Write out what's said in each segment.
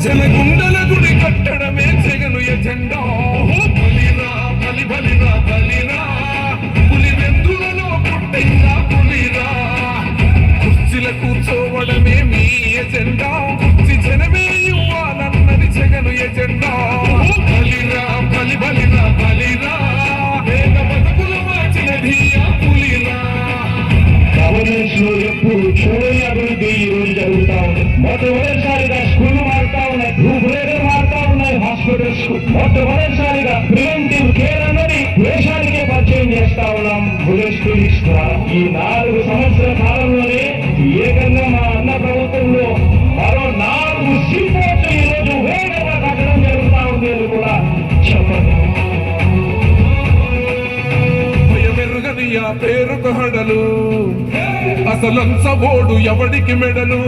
జనగుండల గుడి కట్టడమే జగను ఎజెండా. బలిరా బలి బలిరా బలిరా, పులి వెందులలో పుట్టిందా పులిరా. కుర్చీల కూర్చోవడమే మీ ఎజెండా, కుర్చీ జనమే ఇవ్వాలన్నది జగను ఎజెండా. బలిరా బలి బలిరా బలిరా, పేద బతుకుల మార్చినది ఆ పులిరా. గవర్నెన్స్ లో ఎప్పుడు చూడని అభివృద్ధి ఈ రోజు జరుగుతా ఉంది. మొట్టమొదటిసారిగా స్కూల్ మారుతా ఉన్నాయి, రూపురేఖలు మారుతా ఉన్నాయి. హాస్పిటల్స్ మొట్టమొదటిసారిగా ప్రివెంటివ్ కేర్ అన్నది దేశానికే పరిచయం చేస్తా ఉన్నాం బుల్లెట్ క్లినిక్స్ ద్వారా. ఈ 4 సంవత్సరాల కాలంలోనే ఏకంగా మా అన్న ప్రభుత్వంలో మరో 4 సీపోర్ట్లు ఈ రోజు వేగంగా కట్టడం జరుగుతా ఉంది అని కూడా చెప్పండి. ఆ పేరుకు హడలు, అసలంచబోడు ఎవడికి మెడలు.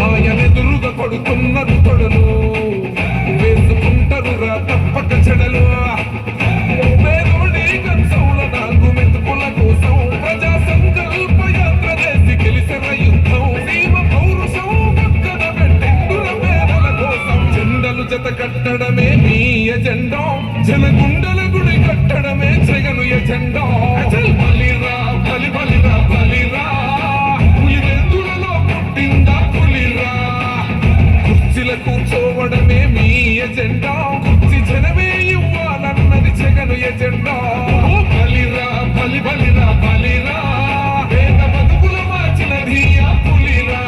ఆయనెదురుగా కొడుతున్నారు తొడలు, వేసుకుంటారు రా తప్పక చెడలు. పేదోడి గంసౌల 4 మెతుకుల కోసం ప్రజా సంకల్ప యాత్ర చేసి గెలిసిన యుద్ధం. సీమ పౌరుషం పక్కన పెట్టిండుల పేదల కోసం. జెండలు జత కట్టడమే మీ ఎజెండా, జనగుండల గుడి కట్టడమే జగను ఎజెండా. బలిరా బలి బలిరా బలిరా, పులి వెందులలో పుట్టిందా పులిరా. కుర్చీల కూర్చోవడమే మీ ఎజెండా, కుర్చీ జనమే ఇవ్వాలన్నది జగను ఎజెండా. బలిరా బలి బలిరా బలిరా, పేద బతుకుల మార్చినది ఆ పులిరా.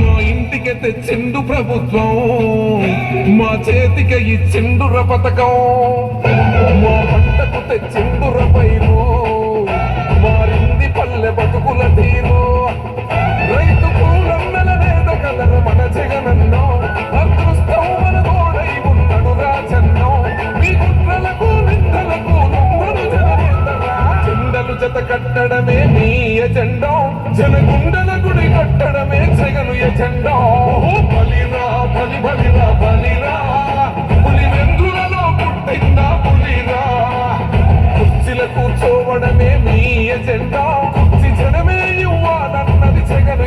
మా ఇంటికి తెచ్చిండు ప్రభుత్వం, మా చేతికి ఇచ్చిండుర పథకం. మా పంటకు తెచ్చిండుర పైరు, మారింది పల్లె బతుకుల తీరు. రైతు పూలన్నల నేత కలరు మన జగనన్నో, అదృష్టం మన తోడై ఉన్నడు రాజన్నో. మీ కుట్రలకు నిందలకు నమ్మడు జననేతరా. జెండలు జత కట్టడమే మీ ఎజెండా, జనగుండల గుడి కట్టడమే జగను ఎజెండా. బలిరా బలి బలిరా బలిరా, పులి వెందులలో పుట్టిందా పులిరా. కుర్చీల కూర్చోవడమే మీ ఎజెండా, కుర్చీ జనమే ఇవ్వాలన్నది జగను